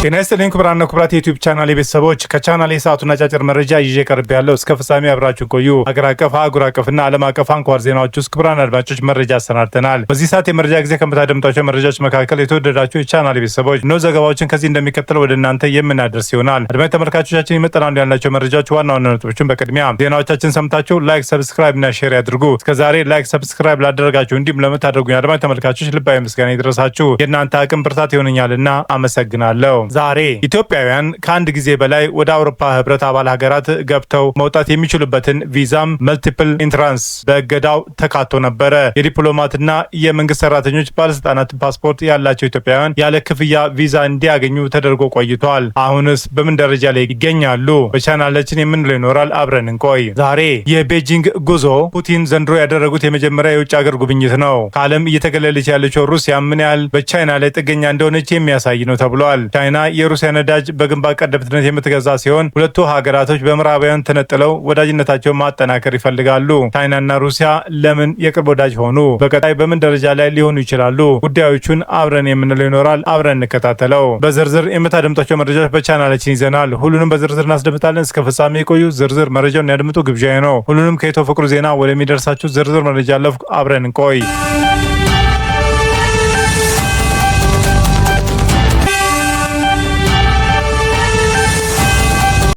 ጤና ይስጥልኝ ክቡራንና ክቡራት የዩቲዩብ ቻናል ቤተሰቦች፣ ከቻናሌ ሰዓቱን አጫጭር መረጃ ይዤ ቀርቤያለሁ። እስከ ፍጻሜ አብራችሁን ቆዩ። ሀገር አቀፍ፣ አህጉር አቀፍና ዓለም አቀፍ አንኳር ዜናዎች ውስጥ ክቡራን አድማጮች መረጃ አሰናድተናል። በዚህ ሰዓት የመረጃ ጊዜ ከምታደምጧቸው መረጃዎች መካከል የተወደዳችሁ የቻናሌ ቤተሰቦች ነው ዘገባዎችን ከዚህ እንደሚከተለው ወደ እናንተ የምናደርስ ይሆናል። አድማጭ ተመልካቾቻችን ይመጣሉ ያልናቸው መረጃዎች ዋና ዋና ነጥቦችን በቅድሚያ ዜናዎቻችን ሰምታችሁ ላይክ፣ ሰብስክራይብ እና ሼር ያድርጉ። እስከዛሬ ላይክ፣ ሰብስክራይብ ላደረጋችሁ እንዲሁም ለምታደርጉኝ አድማጭ ተመልካቾች ልባዊ ምስጋና ይድረሳችሁ። የእናንተ አቅም ብርታት ይሆነኛልና አመሰግናለሁ። ዛሬ ኢትዮጵያውያን ከአንድ ጊዜ በላይ ወደ አውሮፓ ህብረት አባል ሀገራት ገብተው መውጣት የሚችሉበትን ቪዛም መልቲፕል ኢንትራንስ በእገዳው ተካቶ ነበረ። የዲፕሎማትና የመንግስት ሰራተኞች ባለስልጣናት ፓስፖርት ያላቸው ኢትዮጵያውያን ያለ ክፍያ ቪዛ እንዲያገኙ ተደርጎ ቆይቷል። አሁንስ በምን ደረጃ ላይ ይገኛሉ? በቻናላችን የምንለው ይኖራል። አብረን እንቆይ። ዛሬ የቤጂንግ ጉዞ ፑቲን ዘንድሮ ያደረጉት የመጀመሪያ የውጭ ሀገር ጉብኝት ነው። ከዓለም እየተገለለች ያለችው ሩሲያ ምን ያህል በቻይና ላይ ጥገኛ እንደሆነች የሚያሳይ ነው ተብሏል። ቻይና የሩሲያ ነዳጅ በግንባር ቀደምትነት የምትገዛ ሲሆን ሁለቱ ሀገራቶች በምዕራባውያን ተነጥለው ወዳጅነታቸውን ማጠናከር ይፈልጋሉ። ቻይናና ሩሲያ ለምን የቅርብ ወዳጅ ሆኑ? በቀጣይ በምን ደረጃ ላይ ሊሆኑ ይችላሉ? ጉዳዮቹን አብረን የምንለው ይኖራል። አብረን እንከታተለው። በዝርዝር የምታደምጧቸው መረጃዎች በቻናላችን ይዘናል። ሁሉንም በዝርዝር እናስደምጣለን። እስከ ፍጻሜ የቆዩ ዝርዝር መረጃውን ያድምጡ ግብዣዬ ነው። ሁሉንም ከኢትዮ ፍቅሩ ዜና ወደሚደርሳችሁ ዝርዝር መረጃ አለፍኩ። አብረን እንቆይ።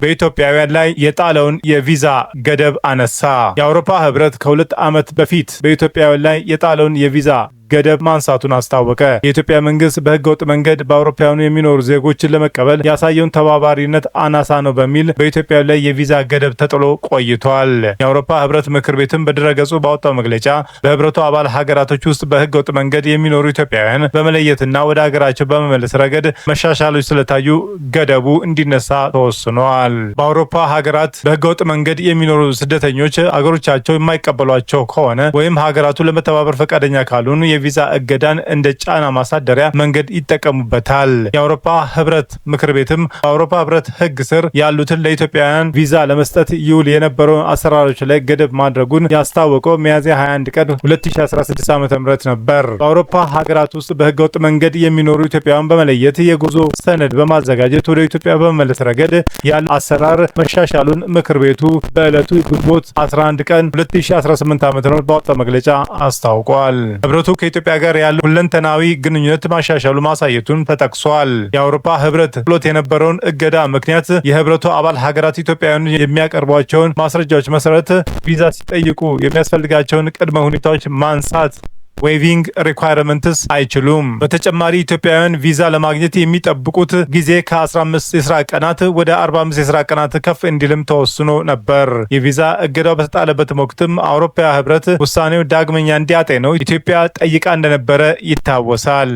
በኢትዮጵያውያን ላይ የጣለውን የቪዛ ገደብ አነሳ። የአውሮፓ ህብረት ከ2 ዓመት በፊት በኢትዮጵያውያን ላይ የጣለውን የቪዛ ገደብ ማንሳቱን አስታወቀ። የኢትዮጵያ መንግስት በህገወጥ መንገድ በአውሮፓውያኑ የሚኖሩ ዜጎችን ለመቀበል ያሳየውን ተባባሪነት አናሳ ነው በሚል በኢትዮጵያ ላይ የቪዛ ገደብ ተጥሎ ቆይቷል። የአውሮፓ ህብረት ምክር ቤትም በድረገጹ ባወጣው መግለጫ በህብረቱ አባል ሀገራቶች ውስጥ በህገወጥ መንገድ የሚኖሩ ኢትዮጵያውያን በመለየትና ወደ ሀገራቸው በመመለስ ረገድ መሻሻሎች ስለታዩ ገደቡ እንዲነሳ ተወስኗል። በአውሮፓ ሀገራት በህገወጥ መንገድ የሚኖሩ ስደተኞች አገሮቻቸው የማይቀበሏቸው ከሆነ ወይም ሀገራቱ ለመተባበር ፈቃደኛ ካልሆኑ የቪዛ እገዳን እንደ ጫና ማሳደሪያ መንገድ ይጠቀሙበታል። የአውሮፓ ህብረት ምክር ቤትም በአውሮፓ ህብረት ህግ ስር ያሉትን ለኢትዮጵያውያን ቪዛ ለመስጠት ይውል የነበረውን አሰራሮች ላይ ገደብ ማድረጉን ያስታወቀው ሚያዝያ 21 ቀን 2016 ዓ.ም ነበር። በአውሮፓ ሀገራት ውስጥ በህገወጥ መንገድ የሚኖሩ ኢትዮጵያውያን በመለየት የጉዞ ሰነድ በማዘጋጀት ወደ ኢትዮጵያ በመመለስ ረገድ ያለው አሰራር መሻሻሉን ምክር ቤቱ በዕለቱ ግንቦት 11 ቀን 2018 ዓ.ም ባወጣው መግለጫ አስታውቋል። ህብረቱ ከኢትዮጵያ ጋር ያለው ሁለንተናዊ ግንኙነት ማሻሻሉ ማሳየቱን ተጠቅሷል። የአውሮፓ ህብረት ጥሎት የነበረውን እገዳ ምክንያት የህብረቱ አባል ሀገራት ኢትዮጵያውያን የሚያቀርቧቸውን ማስረጃዎች መሰረት ቪዛ ሲጠይቁ የሚያስፈልጋቸውን ቅድመ ሁኔታዎች ማንሳት ዌይቪንግ ሪኳየርመንትስ አይችሉም። በተጨማሪ ኢትዮጵያውያን ቪዛ ለማግኘት የሚጠብቁት ጊዜ ከ15 የስራ ቀናት ወደ 45 የስራ ቀናት ከፍ እንዲልም ተወስኖ ነበር። የቪዛ እገዳው በተጣለበት ወቅትም አውሮፓ ህብረት ውሳኔው ዳግመኛ እንዲያጤነው ኢትዮጵያ ጠይቃ እንደነበረ ይታወሳል።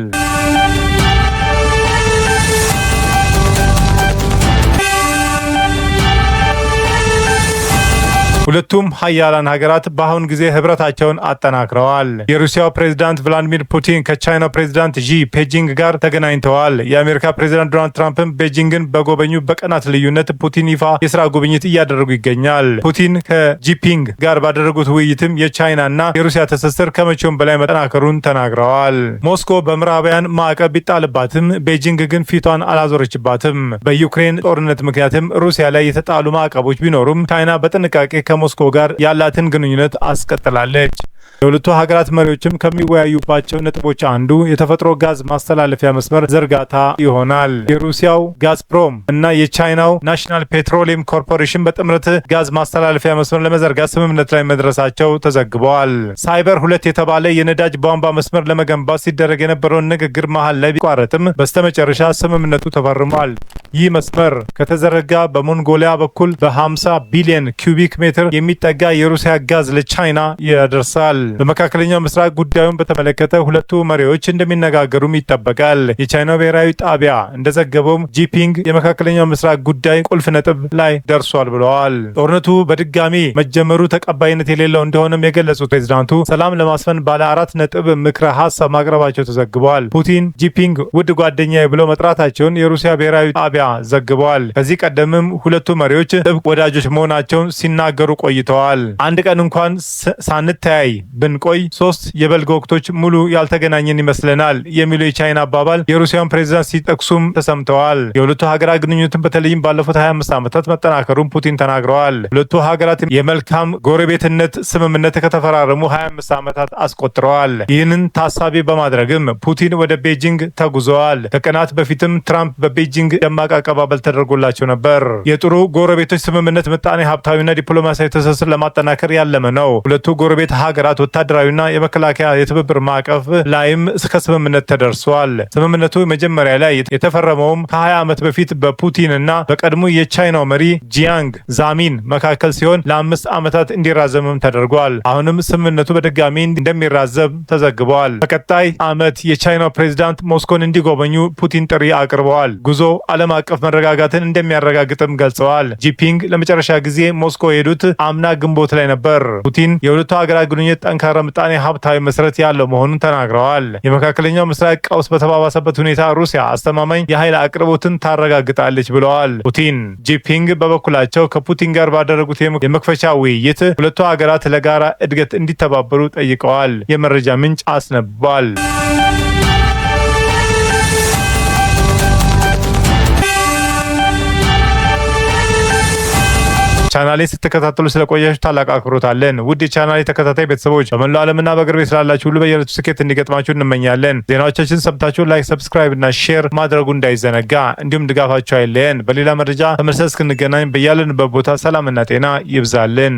ሁለቱም ሀያላን ሀገራት በአሁን ጊዜ ህብረታቸውን አጠናክረዋል። የሩሲያው ፕሬዝዳንት ቭላዲሚር ፑቲን ከቻይናው ፕሬዝዳንት ዢ ፔጂንግ ጋር ተገናኝተዋል። የአሜሪካ ፕሬዝዳንት ዶናልድ ትራምፕም ቤጂንግን በጎበኙ በቀናት ልዩነት ፑቲን ይፋ የስራ ጉብኝት እያደረጉ ይገኛል። ፑቲን ከጂፒንግ ጋር ባደረጉት ውይይትም የቻይናና የሩሲያ ትስስር ከመቼውም በላይ መጠናከሩን ተናግረዋል። ሞስኮ በምዕራባውያን ማዕቀብ ቢጣልባትም ቤጂንግ ግን ፊቷን አላዞረችባትም። በዩክሬን ጦርነት ምክንያትም ሩሲያ ላይ የተጣሉ ማዕቀቦች ቢኖሩም ቻይና በጥንቃቄ ከሞስኮ ጋር ያላትን ግንኙነት አስቀጥላለች። የሁለቱ ሀገራት መሪዎችም ከሚወያዩባቸው ነጥቦች አንዱ የተፈጥሮ ጋዝ ማስተላለፊያ መስመር ዝርጋታ ይሆናል። የሩሲያው ጋዝፕሮም እና የቻይናው ናሽናል ፔትሮሊየም ኮርፖሬሽን በጥምረት ጋዝ ማስተላለፊያ መስመር ለመዘርጋት ስምምነት ላይ መድረሳቸው ተዘግበዋል። ሳይበር 2 የተባለ የነዳጅ ቧንቧ መስመር ለመገንባት ሲደረግ የነበረውን ንግግር መሀል ላይ ቢቋረጥም በስተመጨረሻ ስምምነቱ ተፈርሟል። ይህ መስመር ከተዘረጋ በሞንጎሊያ በኩል በ50 ቢሊዮን ኪዩቢክ ሜትር የሚጠጋ የሩሲያ ጋዝ ለቻይና ያደርሳል። በመካከለኛው ምስራቅ ጉዳዩን በተመለከተ ሁለቱ መሪዎች እንደሚነጋገሩም ይጠበቃል። የቻይናው ብሔራዊ ጣቢያ እንደዘገበውም ጂፒንግ የመካከለኛው ምስራቅ ጉዳይ ቁልፍ ነጥብ ላይ ደርሷል ብለዋል። ጦርነቱ በድጋሚ መጀመሩ ተቀባይነት የሌለው እንደሆነም የገለጹት ፕሬዝዳንቱ ሰላም ለማስፈን ባለ 4 ነጥብ ምክረ ሀሳብ ማቅረባቸው ተዘግበዋል። ፑቲን ጂፒንግ ውድ ጓደኛዬ ብለው መጥራታቸውን የሩሲያ ብሔራዊ ጣቢያ ሚዲያ ዘግቧል። ከዚህ ቀደምም ሁለቱ መሪዎች ጥብቅ ወዳጆች መሆናቸውን ሲናገሩ ቆይተዋል። አንድ ቀን እንኳን ሳንተያይ ብንቆይ 3 የበልግ ወቅቶች ሙሉ ያልተገናኘን ይመስለናል የሚለው የቻይና አባባል የሩሲያን ፕሬዝዳንት ሲጠቅሱም ተሰምተዋል። የሁለቱ ሀገራት ግንኙነትን በተለይም ባለፉት 25 ዓመታት መጠናከሩን ፑቲን ተናግረዋል። ሁለቱ ሀገራት የመልካም ጎረቤትነት ስምምነት ከተፈራረሙ 25 ዓመታት አስቆጥረዋል። ይህንን ታሳቢ በማድረግም ፑቲን ወደ ቤጂንግ ተጉዘዋል። ከቀናት በፊትም ትራምፕ በቤጂንግ ደማቅ አቀባበል ተደርጎላቸው ነበር። የጥሩ ጎረቤቶች ስምምነት ምጣኔ ሀብታዊና ዲፕሎማሲያዊ ትስስር ለማጠናከር ያለመ ነው። ሁለቱ ጎረቤት ሀገራት ወታደራዊና የመከላከያ የትብብር ማዕቀፍ ላይም እስከ ስምምነት ተደርሷል። ስምምነቱ መጀመሪያ ላይ የተፈረመውም ከ20 ዓመት በፊት በፑቲንና በቀድሞ የቻይናው መሪ ጂያንግ ዛሚን መካከል ሲሆን ለ5 ዓመታት እንዲራዘምም ተደርጓል። አሁንም ስምምነቱ በድጋሚ እንደሚራዘም ተዘግቧል። በቀጣይ ዓመት የቻይናው ፕሬዝዳንት ሞስኮን እንዲጎበኙ ፑቲን ጥሪ አቅርበዋል። ጉዞ ዓለም አቀፍ መረጋጋትን እንደሚያረጋግጥም ገልጸዋል። ጂፒንግ ለመጨረሻ ጊዜ ሞስኮ የሄዱት አምና ግንቦት ላይ ነበር። ፑቲን የሁለቱ ሀገራት ግንኙነት ጠንካራ ምጣኔ ሀብታዊ መሰረት ያለው መሆኑን ተናግረዋል። የመካከለኛው ምስራቅ ቀውስ በተባባሰበት ሁኔታ ሩሲያ አስተማማኝ የኃይል አቅርቦትን ታረጋግጣለች ብለዋል ፑቲን። ጂፒንግ በበኩላቸው ከፑቲን ጋር ባደረጉት የመክፈቻ ውይይት ሁለቱ ሀገራት ለጋራ እድገት እንዲተባበሩ ጠይቀዋል። የመረጃ ምንጭ አስነብቧል። ቻናሌ ስትከታተሉ ስለቆያችሁ ታላቅ አክብሮት አለን። ውድ የቻናሌ ተከታታይ ቤተሰቦች በመላው ዓለምና በአገር ቤት ስላላችሁ ሁሉ በየዕለቱ ስኬት እንዲገጥማችሁ እንመኛለን። ዜናዎቻችን ሰምታችሁ ላይክ፣ ሰብስክራይብ እና ሼር ማድረጉ እንዳይዘነጋ፣ እንዲሁም ድጋፋችሁ አይለየን። በሌላ መረጃ ተመልሰን እስክንገናኝ በያለንበት ቦታ ሰላምና ጤና ይብዛልን።